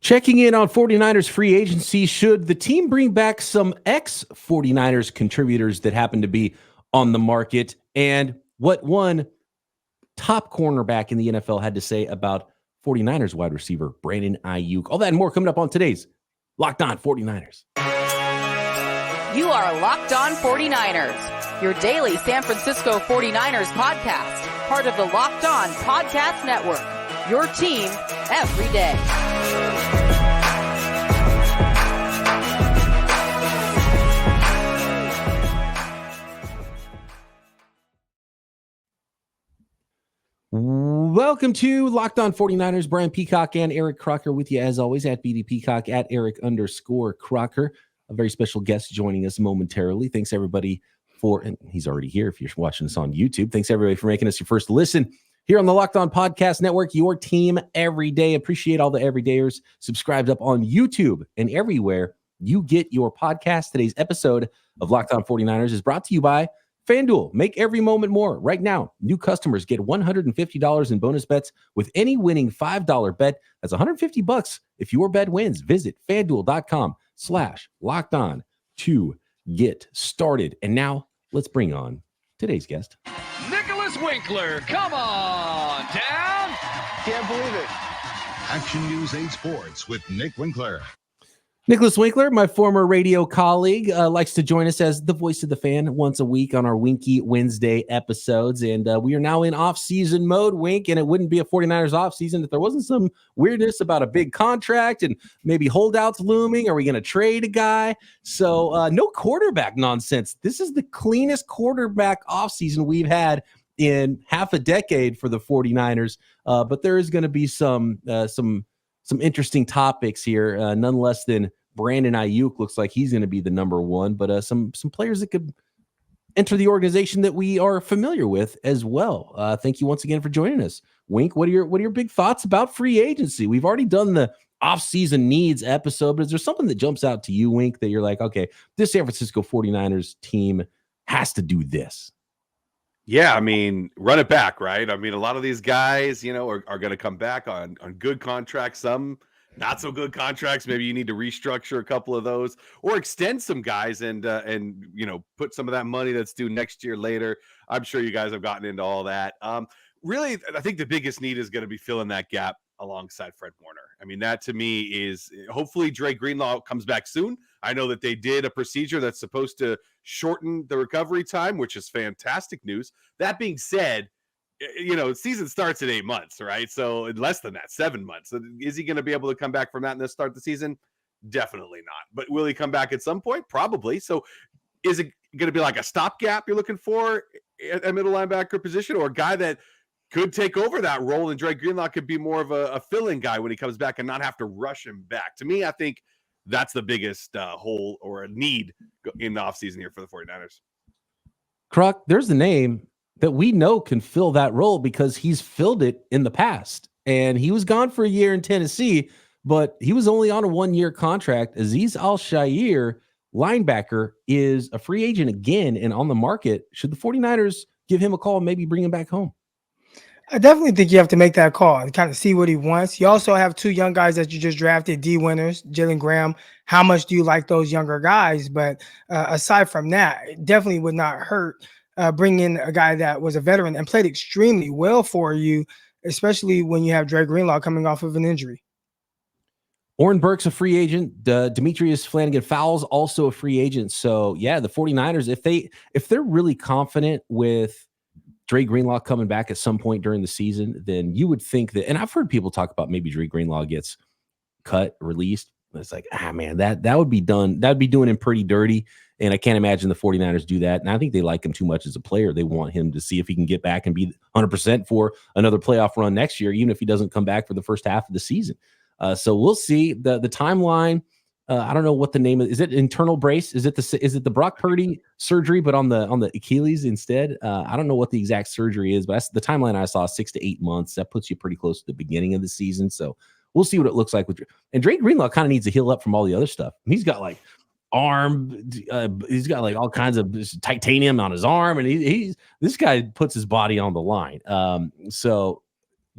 Checking in on 49ers free agency, should the team bring back some ex-49ers contributors that happen to be on the market? And what one top cornerback in the NFL had to say about 49ers wide receiver Brandon Aiyuk? All that and more coming up on today's Locked On 49ers. You are Locked On 49ers, your daily San Francisco 49ers podcast, part of the Locked On Podcast Network, your team every day. Welcome to Locked On 49ers. Brian Peacock and Eric Crocker with you as always at BD Peacock at Eric_Crocker. A very special guest joining us momentarily. Thanks everybody and he's already here if you're watching us on YouTube. Thanks everybody for making us your first listen here on the Locked On Podcast Network, your team every day. Appreciate all the everydayers subscribed up on YouTube and everywhere you get your podcast. Today's episode of Locked On 49ers is brought to you by FanDuel. Make every moment more. Right now, new customers get $150 in bonus bets with any winning $5 bet. That's $150 if your bet wins. Visit FanDuel.com/lockedon to get started. And now let's bring on today's guest. Nicholas Winkler, come on down. Can't believe it. Action News 8 Sports with Nick Winkler. Nicholas Winkler, my former radio colleague, likes to join us as the voice of the fan once a week on our Winky Wednesday episodes. And we are now in off-season mode, Wink, and it wouldn't be a 49ers off-season if there wasn't some weirdness about a big contract and maybe holdouts looming. Are we going to trade a guy? So no quarterback nonsense. This is the cleanest quarterback off-season we've had in half a decade for the 49ers. But there is going to be some interesting topics here, none less than Brandon Aiyuk looks like he's going to be the number one, but some players that could enter the organization that we are familiar with as well. Thank you once again for joining us. Wink, what are your big thoughts about free agency? We've already done the off-season needs episode, but is there something that jumps out to you, Wink, that you're like, okay, this San Francisco 49ers team has to do this? Yeah, I mean, run it back, right? I mean, a lot of these guys, are going to come back on good contracts, some not so good contracts. Maybe you need to restructure a couple of those or extend some guys and put some of that money that's due next year later. I'm sure you guys have gotten into all that. Really, I think the biggest need is going to be filling that gap alongside Fred Warner. I mean, that to me is hopefully Dre Greenlaw comes back soon. I know that they did a procedure that's supposed to shorten the recovery time, which is fantastic news. That being said, season starts in 8 months, right? So in less than that, 7 months. Is he going to be able to come back from that and then start the season? Definitely not. But will he come back at some point? Probably. So is it going to be like a stopgap you're looking for at middle linebacker position, or a guy that could take over that role and Dre Greenlaw could be more of a fill-in guy when he comes back and not have to rush him back? To me, I think that's the biggest hole or a need in the offseason here for the 49ers. Croc, there's a name that we know can fill that role because he's filled it in the past. And he was gone for a year in Tennessee, but he was only on a 1-year contract. Azeez Al-Shaair, linebacker, is a free agent again and on the market. Should the 49ers give him a call and maybe bring him back home? I definitely think you have to make that call and kind of see what he wants. You also have 2 young guys that you just drafted, D winners, Jalen Graham. How much do you like those younger guys? But aside from that, it definitely would not hurt bring in a guy that was a veteran and played extremely well for you, especially when you have Dre Greenlaw coming off of an injury. Oren Burke's a free agent. Demetrius Flanagan-Fowles also a free agent. So yeah, the 49ers, if they're really confident with Dre Greenlaw coming back at some point during the season, then you would think that, and I've heard people talk about maybe Dre Greenlaw gets cut, released. It's like, man, that would be done. That'd be doing him pretty dirty. And I can't imagine the 49ers do that. And I think they like him too much as a player. They want him to see if he can get back and be 100% for another playoff run next year, even if he doesn't come back for the first half of the season. So we'll see the timeline. I don't know what the name is. Is it internal brace? Is it the Brock Purdy surgery, but on the Achilles instead? I don't know what the exact surgery is, but that's the timeline I saw, 6 to 8 months. That puts you pretty close to the beginning of the season. So we'll see what it looks like and Dre Greenlaw kind of needs to heal up from all the other stuff. He's got like he's got like all kinds of titanium on his arm, and this guy puts his body on the line. So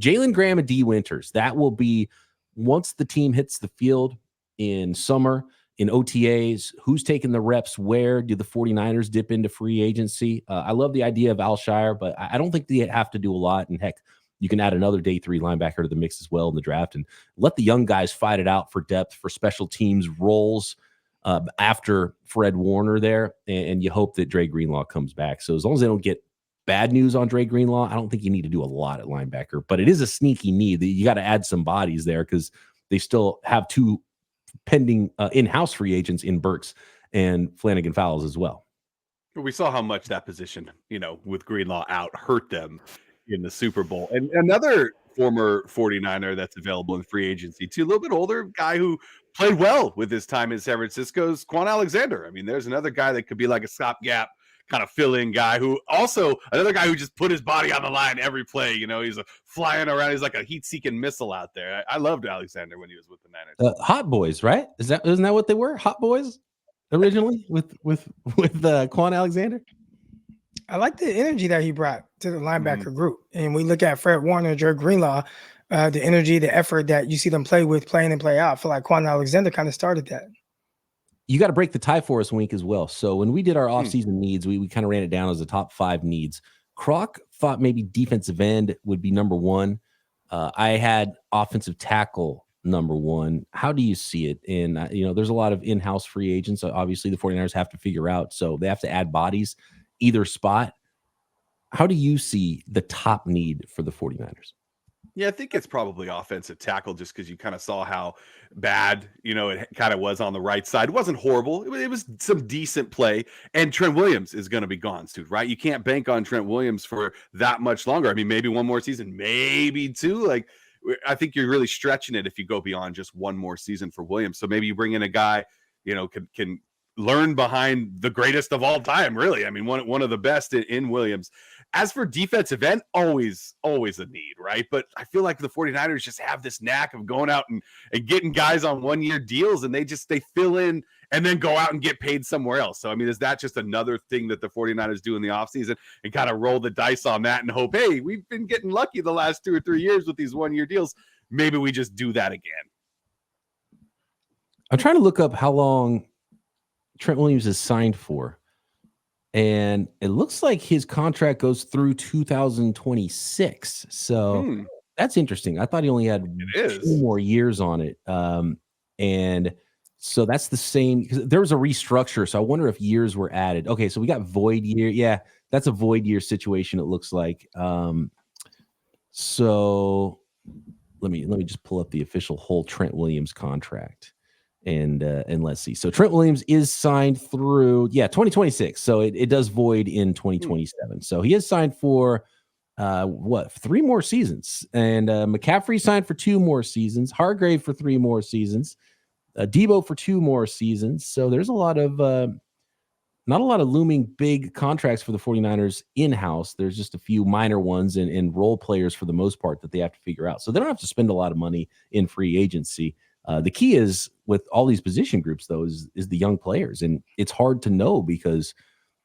Jalen Graham and D Winters, that will be once the team hits the field in summer, in OTAs, who's taking the reps where? Do the 49ers dip into free agency? I love the idea of Al-Shaair, but I don't think they have to do a lot. And heck, you can add another day 3 linebacker to the mix as well in the draft and let the young guys fight it out for depth, for special teams roles after Fred Warner there. And you hope that Dre Greenlaw comes back. So as long as they don't get bad news on Dre Greenlaw, I don't think you need to do a lot at linebacker, but it is a sneaky need that you got to add some bodies there because they still have 2 pending in-house free agents in Burks and Flanagan Fowles as well. We saw how much that position, with Greenlaw out, hurt them in the Super Bowl. And another former 49er that's available in free agency, too, a little bit older guy who played well with his time in San Francisco's Quan Alexander. I mean, there's another guy that could be like a stopgap kind of fill-in guy who also another guy who just put his body on the line every play. He's flying around. He's like a heat-seeking missile out there. I loved Alexander when he was with the Niners. Hot Boys, right? Isn't that what they were? Hot Boys originally with Quan Alexander. I like the energy that he brought to the linebacker group. And we look at Fred Warner, Dre Greenlaw, the energy, the effort that you see them play with, play in and play out. I feel like Quan Alexander kind of started that. You got to break the tie for us week as well. So when we did our offseason needs, we kind of ran it down as the top 5 needs. Croc thought maybe defensive end would be number 1. I had offensive tackle number 1. How do you see it? And, there's a lot of in-house free agents. Obviously, the 49ers have to figure out. So they have to add bodies either spot. How do you see the top need for the 49ers? Yeah, I think it's probably offensive tackle just because you kind of saw how bad, it kind of was on the right side. It wasn't horrible. It was some decent play. And Trent Williams is going to be gone soon, right? You can't bank on Trent Williams for that much longer. I mean, maybe 1 more season, maybe 2. Like, I think you're really stretching it if you go beyond just 1 more season for Williams. So maybe you bring in a guy, can learn behind the greatest of all time, really. I mean, one of the best in Williams. As for defensive end, always a need, right? But I feel like the 49ers just have this knack of going out and getting guys on 1-year deals, and they fill in and then go out and get paid somewhere else. So, I mean, is that just another thing that the 49ers do in the offseason and kind of roll the dice on that and hope, hey, we've been getting lucky the last 2 or 3 years with these 1-year deals. Maybe we just do that again. I'm trying to look up how long Trent Williams is signed for. And it looks like his contract goes through 2026. So that's interesting. I thought he only had 2 more years on it. And so that's the same because there was a restructure. So I wonder if years were added. Okay, so we got void year. Yeah, that's a void year situation, it looks like. So let me just pull up the official whole Trent Williams contract. And let's see. So Trent Williams is signed through 2026. So it does void in 2027. So he is signed for 3 more seasons. And McCaffrey signed for 2 more seasons. Hargrave for 3 more seasons. Debo for 2 more seasons. So there's a lot of not a lot of looming big contracts for the 49ers in-house. There's just a few minor ones and role players for the most part that they have to figure out. So they don't have to spend a lot of money in free agency. The key is with all these position groups, though, is the young players. And it's hard to know because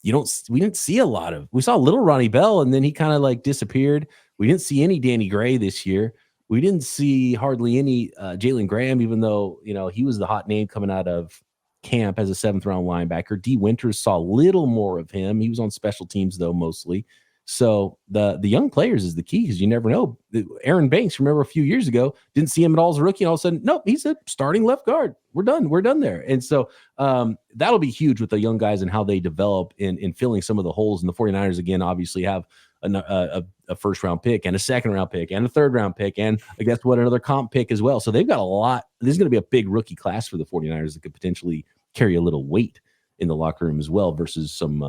we didn't see a lot of, we saw a little Ronnie Bell and then he kind of like disappeared. We didn't see any Danny Gray this year. We didn't see hardly any Jalen Graham, even though, he was the hot name coming out of camp as a 7th round linebacker. D Winters saw a little more of him. He was on special teams though, mostly. So the young players is the key because you never know. Aaron Banks, remember a few years ago, didn't see him at all as a rookie. And all of a sudden, nope, he's a starting left guard. We're done there. And so that'll be huge with the young guys and how they develop in filling some of the holes. And the 49ers, again, obviously have a 1st round pick and a 2nd round pick and a 3rd round pick. And I guess another comp pick as well. So they've got a lot. This is going to be a big rookie class for the 49ers that could potentially carry a little weight in the locker room as well versus some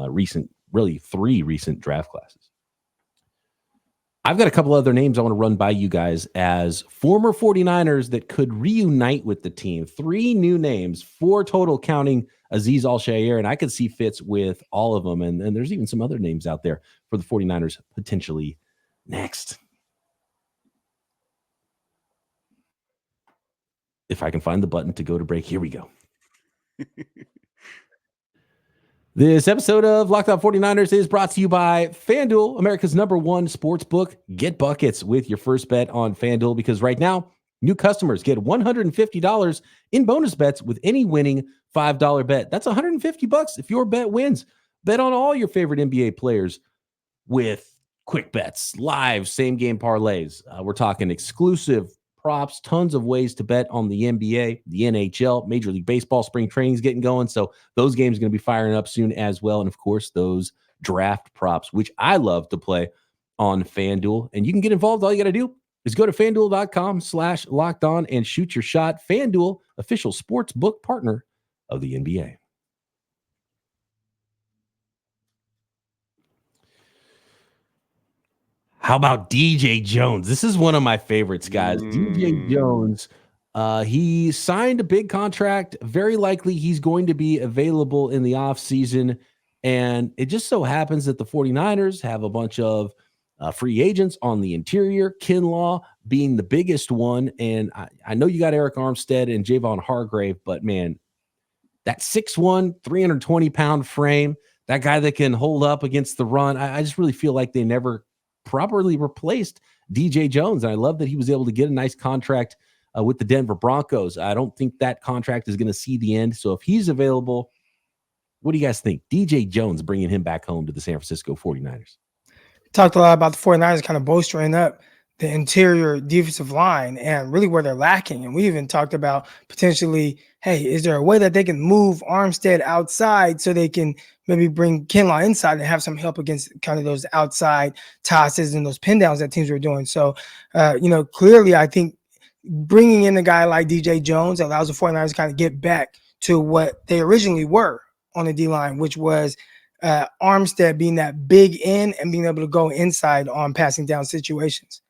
really 3 recent draft classes. I've got a couple other names I want to run by you guys as former 49ers that could reunite with the team. 3 new names, 4 total counting Azeez Al-Shaair, and I could see fits with all of them. And there's even some other names out there for the 49ers potentially next. If I can find the button to go to break, here we go. This episode of Locked On 49ers is brought to you by FanDuel, America's #1 sports book. Get buckets with your first bet on FanDuel because right now New customers get $150 in bonus bets with any winning $5 bet. That's $150 if your bet wins. Bet on all your favorite NBA players with quick bets, live same-game parlays. We're talking exclusive props, tons of ways to bet on the NBA, the NHL, Major League Baseball, spring training's getting going. So those games are going to be firing up soon as well. And, of course, those draft props, which I love to play on FanDuel. And you can get involved. All you got to do is go to FanDuel.com/lockedon and shoot your shot. FanDuel, official sports book partner of the NBA. How about DJ Jones? This is one of my favorites, guys. DJ Jones, he signed a big contract. Very likely he's going to be available in the offseason. And it just so happens that the 49ers have a bunch of free agents on the interior, Kinlaw being the biggest one. And I know you got Eric Armstead and Javon Hargrave, but man, that 6'1", 320-pound frame, that guy that can hold up against the run, I just really feel like they never properly replaced DJ Jones. And I love that he was able to get a nice contract with the Denver Broncos. I don't think that contract is going to see the end. So if he's available, what do you guys think? DJ Jones, bringing him back home to the San Francisco 49ers. Talked a lot about the 49ers kind of bolstering up the interior defensive line and really where they're lacking. And we even talked about potentially, hey, is there a way that they can move Armstead outside so they can maybe bring Kinlaw inside and have some help against kind of those outside tosses and those pin downs that teams were doing. So, clearly I think bringing in a guy like DJ Jones allows the 49ers to kind of get back to what they originally were on the D-line, which was Armstead being that big end and being able to go inside on passing down situations.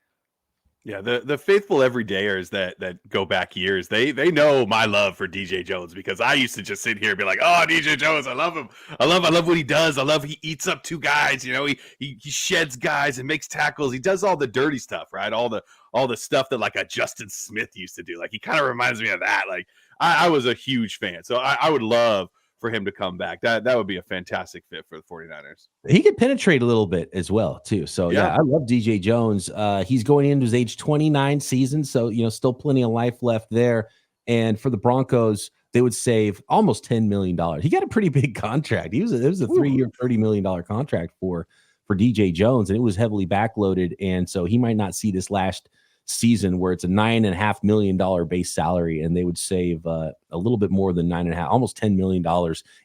Yeah, the faithful everydayers that go back years, they know my love for DJ Jones, because I used to just sit here and be like, oh, DJ Jones, I love him. I love what he does. I love he eats up two guys. He sheds guys and makes tackles. He does all the dirty stuff, right? All the stuff that like a Justin Smith used to do. Like, he kind of reminds me of that. Like, I was a huge fan, so I would love for him to come back. That would be a fantastic fit for the 49ers. He could penetrate a little bit as well, too. So, yeah, I love DJ Jones. He's going into his age 29 season, so, still plenty of life left there. And for the Broncos, they would save almost $10 million. He got a pretty big contract. It was a 3-year, $30 million contract for DJ Jones, and it was heavily backloaded. And so he might not see this last season where it's a $9.5 million base salary, and they would save a little bit more than almost $10 million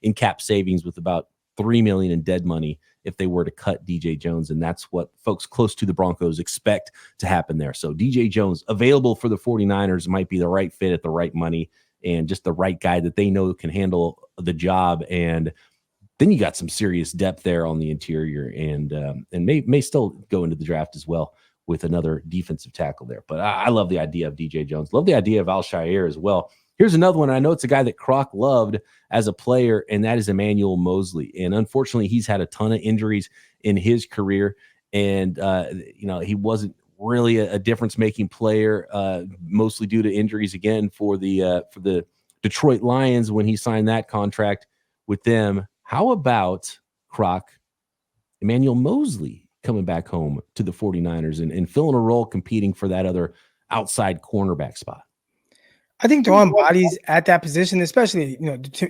in cap savings, with about $3 million in dead money if they were to cut DJ Jones. And that's what folks close to the Broncos expect to happen there. So DJ Jones available for the 49ers might be the right fit at the right money, and just the right guy that they know can handle the job. And then you got some serious depth there on the interior, and may still go into the draft as well with another defensive tackle there. But I love the idea of DJ Jones. Love the idea of Al-Shaair as well. Here's another one. I know it's a guy that Croc loved as a player, and that is Emmanuel Moseley. And unfortunately, he's had a ton of injuries in his career. And, he wasn't really a difference-making player, mostly due to injuries again for the Detroit Lions when he signed that contract with them. How about Croc, Emmanuel Moseley coming back home to the 49ers and filling a role competing for that other outside cornerback spot? I think throwing bodies at that position, especially,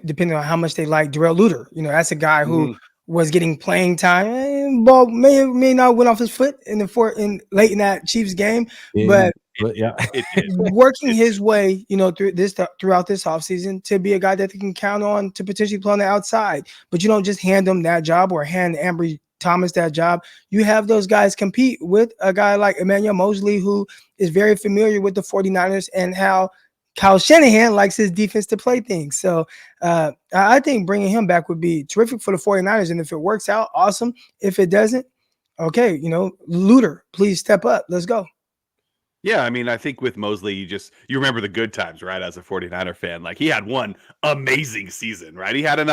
depending on how much they like Darrell Luter, that's a guy who was getting playing time, and ball may not went off his foot late in that Chiefs game, but working his way, throughout this offseason to be a guy that they can count on to potentially play on the outside. But you don't just hand them that job or hand Ambry Thomas that job. You have those guys compete with a guy like Emmanuel Moseley, who is very familiar with the 49ers and how Kyle Shanahan likes his defense to play things. So I think bringing him back would be terrific for the 49ers. And if it works out, awesome. If it doesn't, okay, Luter, please step up. Let's go. Yeah, I mean, I think with Moseley, you remember the good times, right? As a 49er fan, like, he had one amazing season, right? He had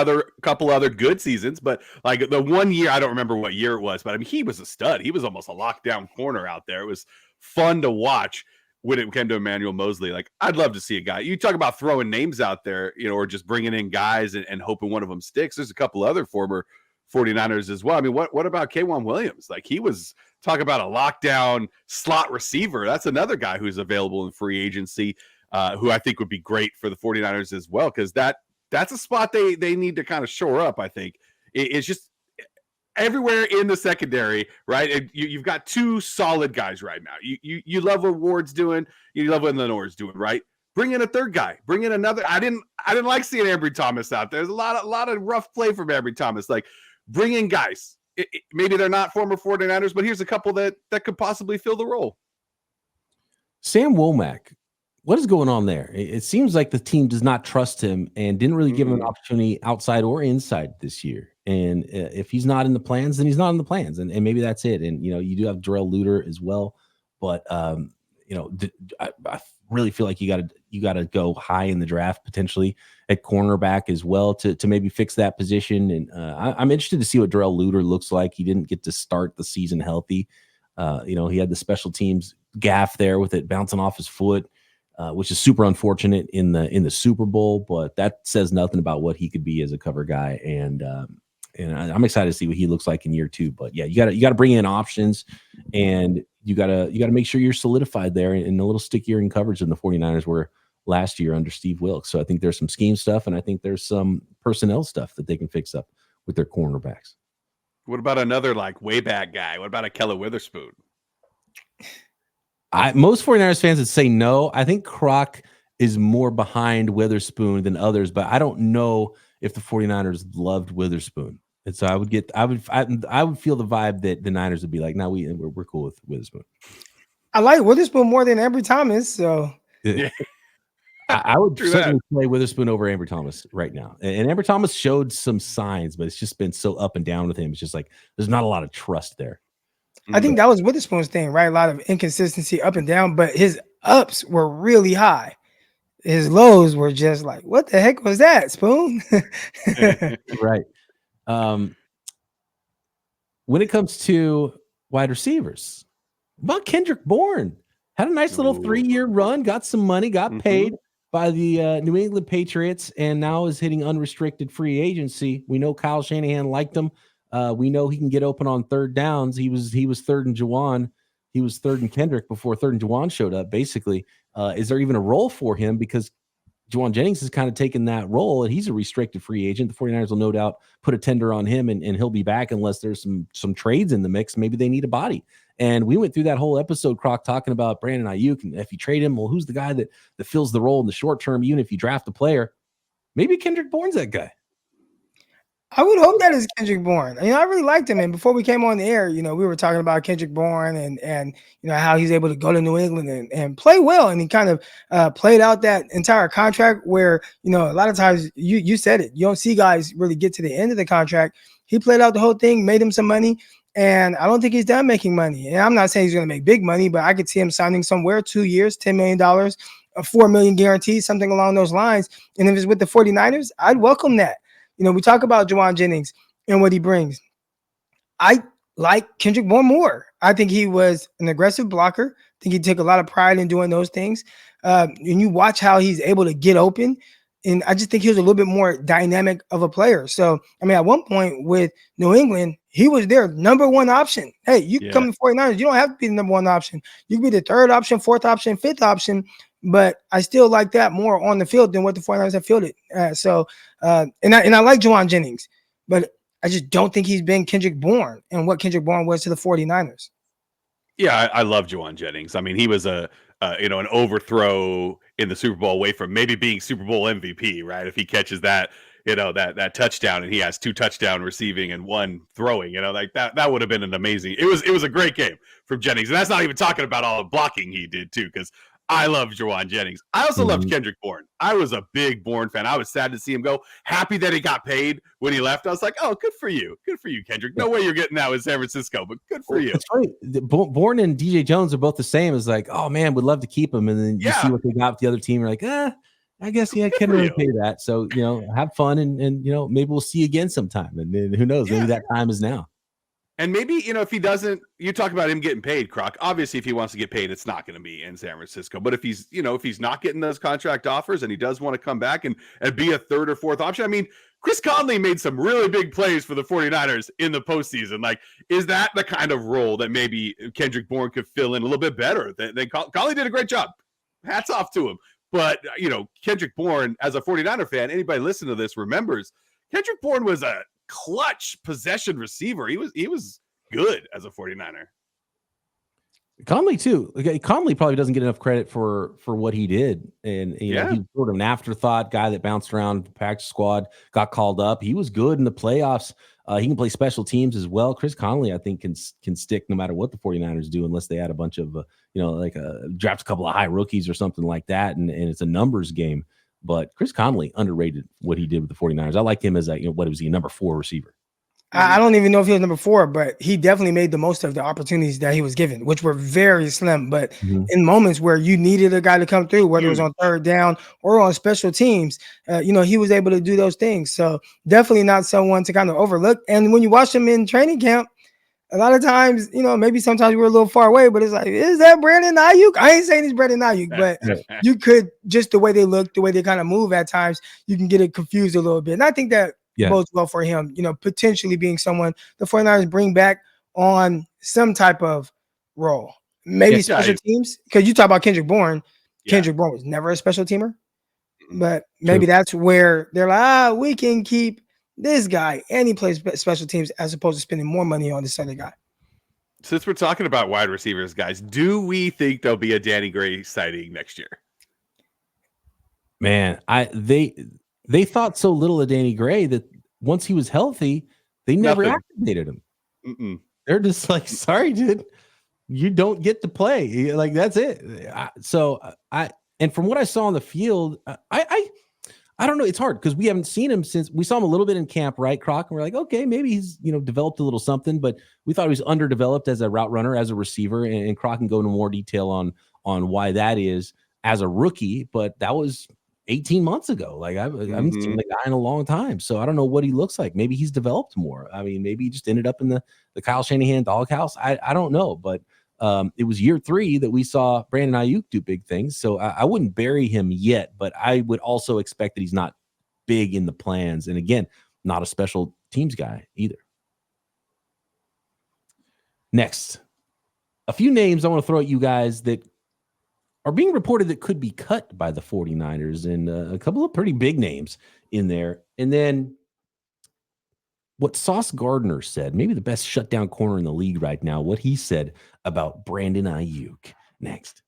couple other good seasons, but like the one year, I don't remember what year it was, but I mean, he was a stud. He was almost a lockdown corner out there. It was fun to watch when it came to Emmanuel Moseley. Like, I'd love to see a guy. You talk about throwing names out there, or just bringing in guys and hoping one of them sticks. There's a couple other former 49ers as well. I mean, what about K'Wan Williams? Like, he was talk about a lockdown slot receiver. That's another guy who's available in free agency, who I think would be great for the 49ers as well, because that's a spot they need to kind of shore up, I think. It's just everywhere in the secondary, right? You've got two solid guys right now. You love what Ward's doing. You love what Lenore's doing, right? Bring in a third guy. Bring in another. I didn't like seeing Ambry Thomas out there. There's a lot of rough play from Ambry Thomas. Like, bring in guys. Maybe they're not former 49ers, but here's a couple that could possibly fill the role. Sam Womack, what is going on there? It seems like the team does not trust him and didn't really give him an opportunity outside or inside this year. And if he's not in the plans, then he's not in the plans. And maybe that's it. And, you do have Darrell Luter as well. But, I really feel like you got to go high in the draft, potentially at cornerback as well to maybe fix that position. And I'm interested to see what Darrell Luter looks like. He didn't get to start the season healthy. He had the special teams gaff there with it bouncing off his foot, which is super unfortunate in the Super Bowl, but that says nothing about what he could be as a cover guy. And I'm excited to see what he looks like in year 2. But yeah, you got to bring in options, and you got to make sure you're solidified there and a little stickier in coverage than the 49ers were last year under Steve Wilkes. So I think there's some scheme stuff, and I think there's some personnel stuff that they can fix up with their cornerbacks. What about another way back guy? What about a Kella Witherspoon? Most 49ers fans would say no. I think Croc is more behind Witherspoon than others, but I don't know if the 49ers loved Witherspoon. And so I would feel the vibe that the Niners would be like, no, we're cool with Witherspoon. I like Witherspoon more than Ambry Thomas, so yeah. I would certainly play Witherspoon over Ambry Thomas right now. And Ambry Thomas showed some signs, but it's just been so up and down with him. It's just like there's not a lot of trust there. I think that was Witherspoon's thing, right? A lot of inconsistency up and down, but his ups were really high. His lows were just like, what the heck was that, Spoon? Right. When it comes to wide receivers, about Kendrick Bourne, had a nice little 3-year run, got some money, got paid by the New England Patriots, and now is hitting unrestricted free agency. We know Kyle Shanahan liked him. We know he can get open on third downs. He was third in Juwan. He was third in Kendrick before third and Juwan showed up, basically. Is there even a role for him? Because Juwan Jennings has kind of taken that role, and he's a restricted free agent. The 49ers will no doubt put a tender on him, and he'll be back unless there's some trades in the mix. Maybe they need a body. And we went through that whole episode, Croc, talking about Brandon Aiyuk, and if you trade him, well, who's the guy that fills the role in the short term, even if you draft a player? Maybe Kendrick Bourne's that guy. I would hope that is Kendrick Bourne. I really liked him. And before we came on the air, we were talking about Kendrick Bourne and how he's able to go to New England and play well. And he kind of played out that entire contract where, a lot of times you said it, you don't see guys really get to the end of the contract. He played out the whole thing, made him some money. And I don't think he's done making money. And I'm not saying he's going to make big money, but I could see him signing somewhere 2 years, $10 million, a $4 million guarantee, something along those lines. And if it's with the 49ers, I'd welcome that. We talk about Juwan Jennings and what he brings. I like Kendrick Bourne more. I think he was an aggressive blocker. I think he took a lot of pride in doing those things. And you watch how he's able to get open. And I just think he was a little bit more dynamic of a player. So, at one point with New England, he was their number one option. Hey, you can come to 49ers. You don't have to be the number one option. You can be the third option, fourth option, fifth option. But I still like that more on the field than what the 49ers have fielded. And I like Juwan Jennings, but I just don't think he's been Kendrick Bourne and what Kendrick Bourne was to the 49ers. Yeah, I love Juwan Jennings. He was an overthrow in the Super Bowl away from maybe being Super Bowl MVP, right? If he catches that, that touchdown and he has 2 touchdown receiving and 1 throwing, that would have been an amazing. It was a great game from Jennings. And that's not even talking about all the blocking he did too, because I love Juwan Jennings. I also loved Kendrick Bourne. I was a big Bourne fan. I was sad to see him go. Happy that he got paid when he left. I was like, oh, good for you. Good for you, Kendrick. No way you're getting that with San Francisco, but good for you. That's right. Bourne and DJ Jones are both the same. It's like, oh, man, we'd love to keep him. And then you see what they got with the other team. You're like, I guess, can't really pay that. So, have fun and maybe we'll see you again sometime. And then who knows? Maybe that time is now. And maybe, if he doesn't, you talk about him getting paid, Croc. Obviously, if he wants to get paid, it's not going to be in San Francisco. But if he's, if he's not getting those contract offers and he does want to come back and be a third or fourth option, Chris Conley made some really big plays for the 49ers in the postseason. Like, is that the kind of role that maybe Kendrick Bourne could fill in a little bit better? Conley did a great job. Hats off to him. But, Kendrick Bourne, as a 49er fan, anybody listening to this remembers, Kendrick Bourne was a clutch possession receiver. He was good as a 49er. Conley too. Conley probably doesn't get enough credit for what he did, and he's sort of an afterthought guy that bounced around practice squad, got called up. He was good in the playoffs. He can play special teams as well. Chris Conley, I think, can stick no matter what the 49ers do, unless they add a bunch of draft a couple of high rookies or something like that, and it's a numbers game. But Chris Conley, underrated what he did with the 49ers. I like him as what was he, number 4 receiver? I don't even know if he was number 4, but he definitely made the most of the opportunities that he was given, which were very slim. But in moments where you needed a guy to come through, whether it was on third down or on special teams, he was able to do those things. So definitely not someone to kind of overlook. And when you watch him in training camp, a lot of times, maybe sometimes we're a little far away, but it's like, is that Brandon Aiyuk? I ain't saying he's Brandon Aiyuk, but you could, just the way they look, the way they kind of move at times, you can get it confused a little bit. And I think that bodes well for him, potentially being someone the 49ers bring back on some type of role. Maybe special teams, because you talk about Kendrick Bourne. Kendrick Bourne was never a special teamer, but maybe that's where they're like, we can keep this guy and he plays special teams as opposed to spending more money on this other guy. Since we're talking about wide receivers, guys, do we think there'll be a Danny Gray sighting next year? Man, they thought so little of Danny Gray that once he was healthy, they never activated him. They're just like, sorry, dude, you don't get to play. Like, that's it. And from what I saw on the field, I don't know. It's hard because we haven't seen him since we saw him a little bit in camp, right, Croc? And we're like, okay, maybe he's, developed a little something, but we thought he was underdeveloped as a route runner, as a receiver. And Croc can go into more detail on why that is as a rookie, but that was 18 months ago. Like, I haven't seen the guy in a long time. So I don't know what he looks like. Maybe he's developed more. I mean, maybe he just ended up in the Kyle Shanahan doghouse. I don't know, but it was year 3 that we saw Brandon Aiyuk do big things. So I wouldn't bury him yet, but I would also expect that he's not big in the plans. And again, not a special teams guy either. Next, a few names I want to throw at you guys that are being reported that could be cut by the 49ers, and a couple of pretty big names in there. And then what Suace Gardner said, maybe the best shutdown corner in the league right now, what he said about Brandon Aiyuk. Next.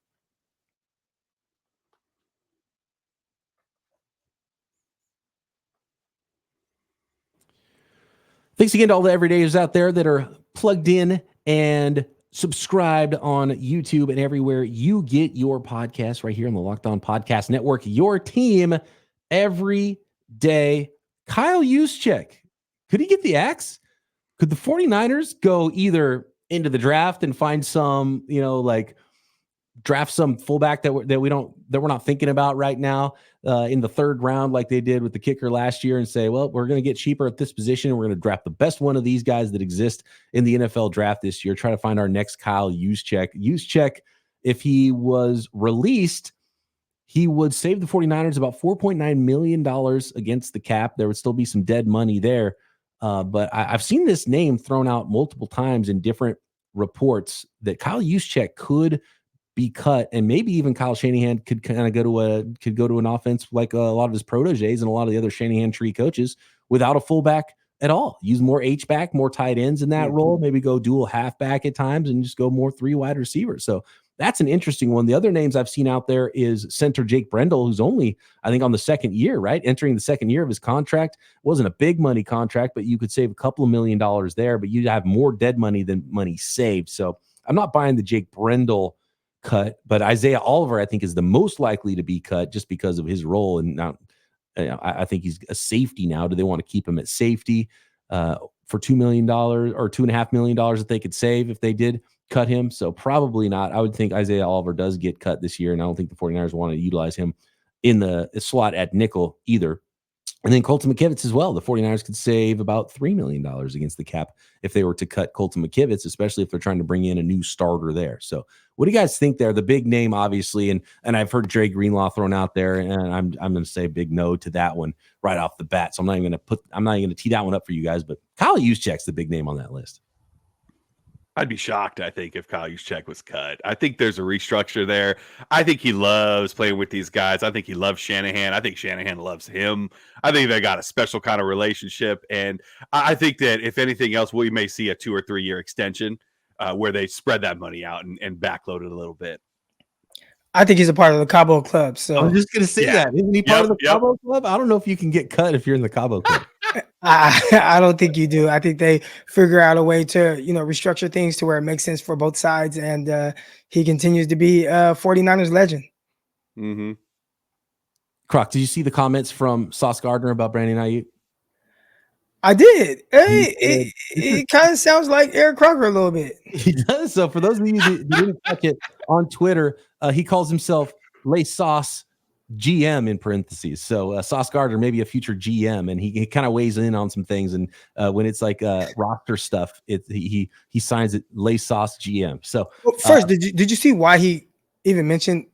Thanks again to all the everydayers out there that are plugged in and subscribed on YouTube and everywhere you get your podcast, right here on the Locked On Podcast Network. Your team every day. Kyle Juszczyk, could he get the axe? Could the 49ers go either into the draft and find some, draft some fullback that we're not thinking about right now in the 3rd round, like they did with the kicker last year, and say, well, we're going to get cheaper at this position, and we're going to draft the best one of these guys that exist in the NFL draft this year, try to find our next Kyle Juszczyk. Juszczyk, if he was released, he would save the 49ers about $4.9 million against the cap. There would still be some dead money there. But I've seen this name thrown out multiple times in different reports that Kyle Juszczyk could be cut, and maybe even Kyle Shanahan could kind of go to an offense like a lot of his proteges and a lot of the other Shanahan tree coaches without a fullback at all. Use more H-back, more tight ends in that role, maybe go dual halfback at times and just go more 3 wide receivers. So that's an interesting one. The other names I've seen out there is center Jake Brendel, who's only, I think, on the 2nd year, right? Entering the 2nd year of his contract. It wasn't a big money contract, but you could save a couple of $1 million there, but you'd have more dead money than money saved. So I'm not buying the Jake Brendel cut, but Isaiah Oliver, I think, is the most likely to be cut just because of his role. And now I think he's a safety now. Do they want to keep him at safety for $2 million or $2.5 million that they could save if they did cut him? So probably not. I would think Isaiah Oliver does get cut this year, and I don't think the 49ers want to utilize him in the slot at nickel either. And then Colton McKivitz as well. The 49ers could save about $3 million against the cap if they were to cut Colton McKivitz, especially if they're trying to bring in a new starter there. So what do you guys think there? The big name, obviously, and I've heard Dre Greenlaw thrown out there, and I'm going to say a big no to that one right off the bat. So I'm not even going to tee that one up for you guys, but Kyle Juszczyk's the big name on that list. I'd be shocked, I think, if Kyle Juszczyk was cut. I think there's a restructure there. I think he loves playing with these guys. I think he loves Shanahan. I think Shanahan loves him. I think they got a special kind of relationship. And I think that, if anything else, we may see a 2 or 3 year extension where they spread that money out and backload it a little bit. I think he's a part of the Cabo Club. So I'm just going to say that. Isn't he part of the Cabo Club? I don't know if you can get cut if you're in the Cabo Club. I don't think you do. I think they figure out a way to, restructure things to where it makes sense for both sides. And he continues to be a 49ers legend. Mm-hmm. Croc, did you see the comments from Suace Gardner about Brandon Aiyuk? I did. Hey, it kind of sounds like Eric Crocker a little bit. He does. So for those of you that didn't catch it on Twitter, he calls himself Les Sauce GM in parentheses. So Suace Gardner, maybe a future GM, and he kind of weighs in on some things. And when it's like roster stuff, he signs it Les Sauce GM. So first, did you see why he even mentioned?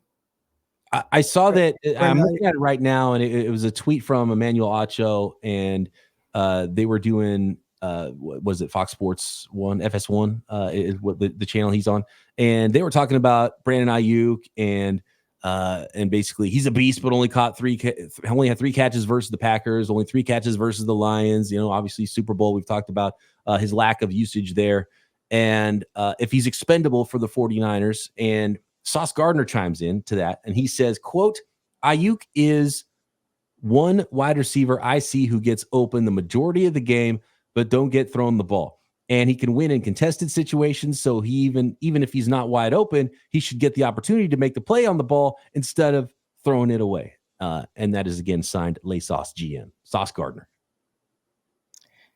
I saw that. I'm looking at it right now, and it was a tweet from Emmanuel Acho, and they were doing was it Fox Sports 1, FS1 is what the channel he's on, and they were talking about Brandon Aiyuk and basically he's a beast, but only had 3 catches versus the Packers, only 3 catches versus the Lions. Obviously Super Bowl. We've talked about his lack of usage there, and if he's expendable for the 49ers. And Suace Gardner chimes in to that, and he says, "Quote: Aiyuk is one wide receiver I see who gets open the majority of the game, but don't get thrown the ball. And he can win in contested situations. So he even if he's not wide open, he should get the opportunity to make the play on the ball instead of throwing it away." And that is again signed Les Sauce GM, Suace Gardner.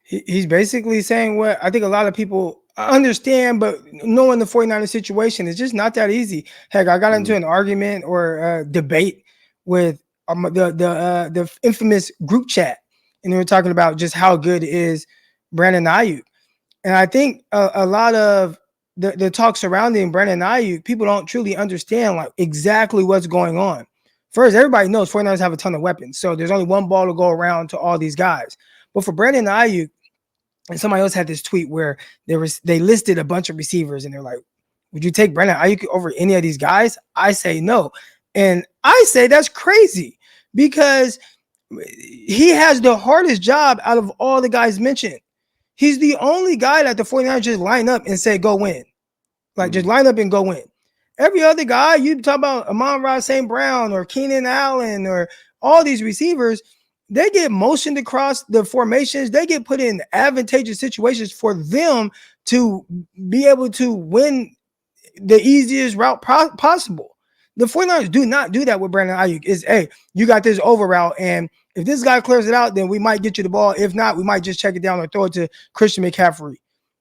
He's basically saying what I think a lot of people understand, but knowing the 49ers situation is just not that easy. Heck, I got into an argument or a debate with the infamous group chat, and they were talking about just how good is Brandon Aiyuk. And I think a lot of the talk surrounding Brandon Aiyuk, people don't truly understand like exactly what's going on. First, everybody knows 49ers have a ton of weapons, so there's only one ball to go around to all these guys. But for Brandon Aiyuk, and somebody else had this tweet where they listed a bunch of receivers, and they're like, "Would you take Brandon Aiyuk over any of these guys?" I say no. And I say that's crazy because he has the hardest job out of all the guys mentioned. He's the only guy that the 49ers just line up and say, go win. Like, just line up and go win. Every other guy, you talk about Amon-Ra St. Brown or Keenan Allen or all these receivers, they get motioned across the formations. They get put in advantageous situations for them to be able to win the easiest route possible. The 49ers do not do that with Brandon Aiyuk. It's, hey, you got this over route, and if this guy clears it out, then we might get you the ball. If not, we might just check it down or throw it to Christian McCaffrey.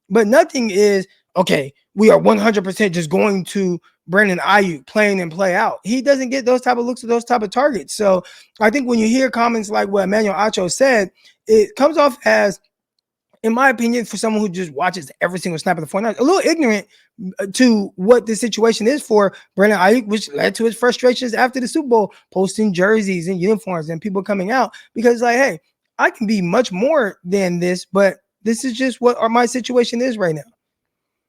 But nothing is, okay, we are 100% just going to Brandon Aiyuk playing and play out. He doesn't get those type of looks at those type of targets. So I think when you hear comments like what Emmanuel Acho said, it comes off as, in my opinion, for someone who just watches every single snap of the 49ers, a little ignorant to what the situation is for Brandon Aiyuk, which led to his frustrations after the Super Bowl, posting jerseys and uniforms and people coming out because, like, hey, I can be much more than this, but this is just what my situation is right now.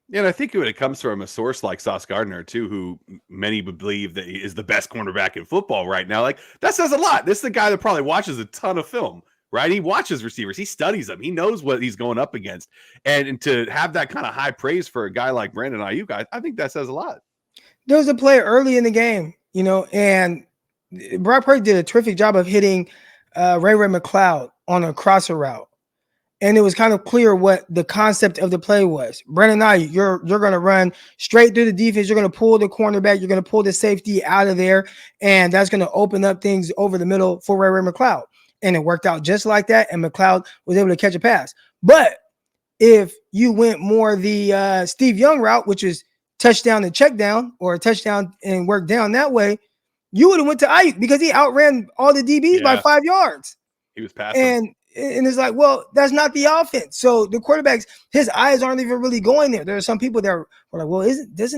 Yeah, and I think when it comes from a source like Suace Gardner, too, who many would believe that he is the best cornerback in football right now, like, that says a lot. This is the guy that probably watches a ton of film. Right, he watches receivers, he studies them, he knows what he's going up against, and to have that kind of high praise for a guy like Brandon Aiyuk, I think that says a lot. There was a play early in the game, and Brock Purdy did a terrific job of hitting Ray McLeod on a crosser route, and it was kind of clear what the concept of the play was. Brandon Aiyuk, you're going to run straight through the defense, you're going to pull the cornerback, you're going to pull the safety out of there, and that's going to open up things over the middle for Ray McLeod. And it worked out just like that, and McLeod was able to catch a pass. But if you went more the Steve Young route, which is touchdown and check down, or touchdown and work down that way, you would have went to Aiyuk because he outran all the DBs by 5 yards. He was passing. And it's like, well, that's not the offense. So the quarterbacks, his eyes aren't even really going there. There are some people that are like, well, isn't this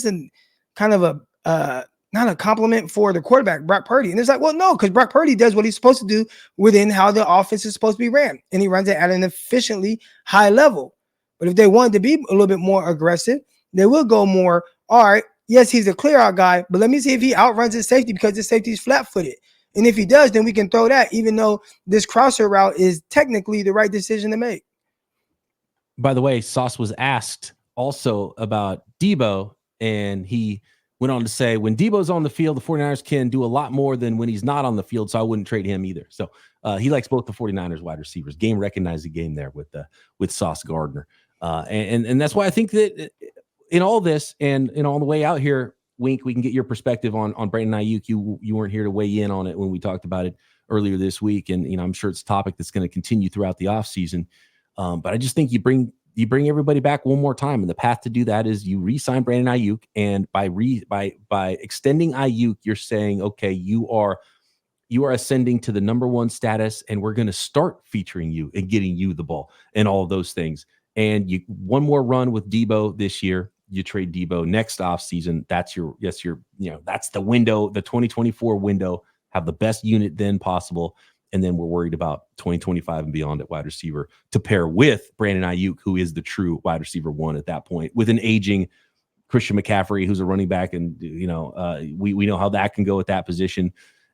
a kind of a not a compliment for the quarterback, Brock Purdy? And it's like, well, no, because Brock Purdy does what he's supposed to do within how the offense is supposed to be ran, and he runs it at an efficiently high level. But if they wanted to be a little bit more aggressive, they will go more. All right, yes, he's a clear out guy, but let me see if he outruns his safety because his safety is flat footed. And if he does, then we can throw that, even though this crosser route is technically the right decision to make. By the way, Sauce was asked also about Debo, and he went on to say, when Debo's on the field, the 49ers can do a lot more than when he's not on the field, so I wouldn't trade him either. So he likes both the 49ers wide receivers. Game recognized the game there with Suace Gardner. And that's why I think that in all this and on the way out here, Wink, we can get your perspective on Brandon Aiyuk. You weren't here to weigh in on it when we talked about it earlier this week, and I'm sure it's a topic that's going to continue throughout the offseason. But I just think you bring everybody back one more time, and the path to do that is you re-sign Brandon Aiyuk, and by extending Aiyuk, you're saying, okay, you are ascending to the number one status, and we're going to start featuring you and getting you the ball and all of those things. And you one more run with Debo this year. You trade Debo next offseason. That's that's the window, the 2024 window. Have the best unit then possible. And then we're worried about 2025 and beyond at wide receiver to pair with Brandon Aiyuk, who is the true wide receiver one at that point, with an aging Christian McCaffrey, who's a running back. And, we know how that can go at that position.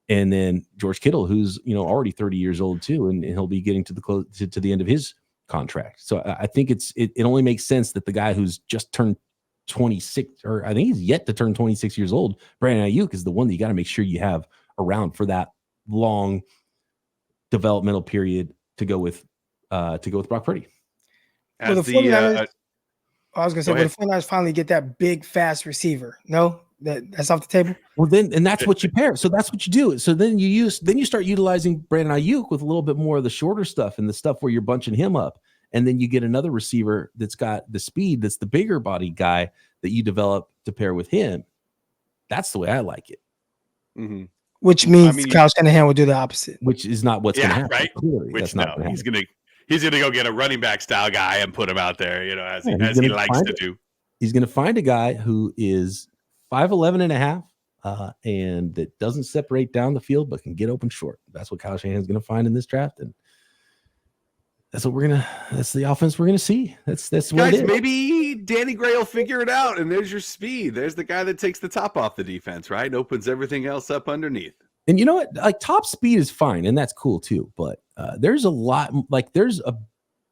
And then George Kittle, who's, already 30 years old too. And he'll be getting to the end of his contract. So I think it only makes sense that the guy who's just turned 26, or I think he's yet to turn 26 years old, Brandon Aiyuk, is the one that you got to make sure you have around for that long developmental period to go with Brock Purdy. Well, the 49ers, I was going to say, will the 49ers finally get that big, fast receiver? No, that's off the table. Well, then, and that's what you pair. So that's what you do. So then you start utilizing Brandon Aiyuk with a little bit more of the shorter stuff and the stuff where you're bunching him up. And then you get another receiver that's got the speed, that's the bigger body guy that you develop to pair with him. That's the way I like it. Mm-hmm. Which means Kyle Shanahan will do the opposite. Which is not what's going to happen. Right? Clearly, which no, he's gonna go get a running back style guy and put him out there, as he likes to do. He's going to find a guy who is 5'11" and a half, and that doesn't separate down the field but can get open short. That's what Kyle Shanahan's going to find in this draft, and that's the offense we're gonna see. That's what guys, it is. Maybe Danny Gray will figure it out, and there's your speed. There's the guy that takes the top off the defense, right? And opens everything else up underneath. And you know what? Like, top speed is fine, and that's cool too. But there's there's a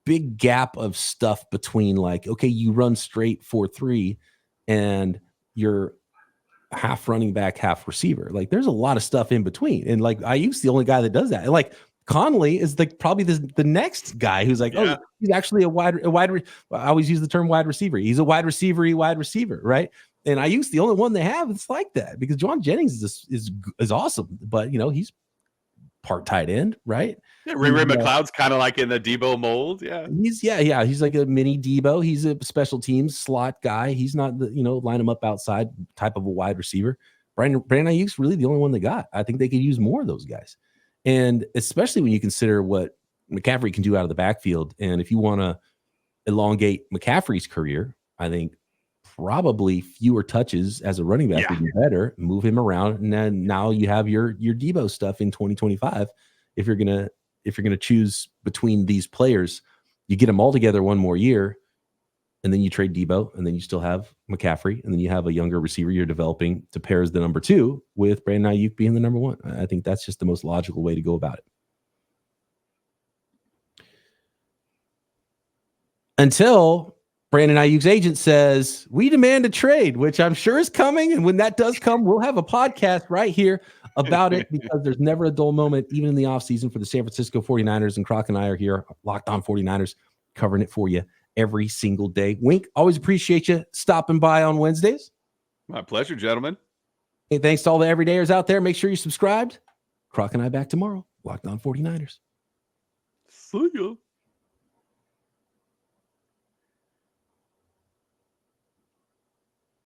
big gap of stuff between, like, okay, you run straight 4-3, and you're half running back, half receiver. Like, there's a lot of stuff in between, and like Aiyuk's the only guy that does that. And like, Conley is probably the next guy who's like, oh, he's actually I always use the term wide receiver. He's a wide receiver, right? And Aiyuk's the only one they have that's like that, because Juwan Jennings is awesome, but he's part tight end, right? Yeah, Ray McLeod's kind of like in the Debo mold. Yeah, he's like a mini Debo. He's a special teams slot guy. He's not the line him up outside type of a wide receiver. Brandon Aiyuk's really the only one they got. I think they could use more of those guys. And especially when you consider what McCaffrey can do out of the backfield. And if you want to elongate McCaffrey's career, I think probably fewer touches as a running back would be better. Move him around, and then now you have your Debo stuff in 2025. If you're gonna choose between these players, you get them all together one more year, and then you trade Debo, and then you still have McCaffrey, and then you have a younger receiver you're developing to pair as the number 2 with Brandon Aiyuk being the number 1. I think that's just the most logical way to go about it. Until Brandon Aiyuk's agent says, we demand a trade, which I'm sure is coming. And when that does come, we'll have a podcast right here about it, because there's never a dull moment, even in the offseason, for the San Francisco 49ers. And Croc and I are here, Locked On 49ers, covering it for you every single day. Wink, always appreciate you stopping by on Wednesdays. My pleasure, gentlemen. Hey, thanks to all the everydayers out there. Make sure you're subscribed. Croc and I back tomorrow. Locked On 49ers. See ya.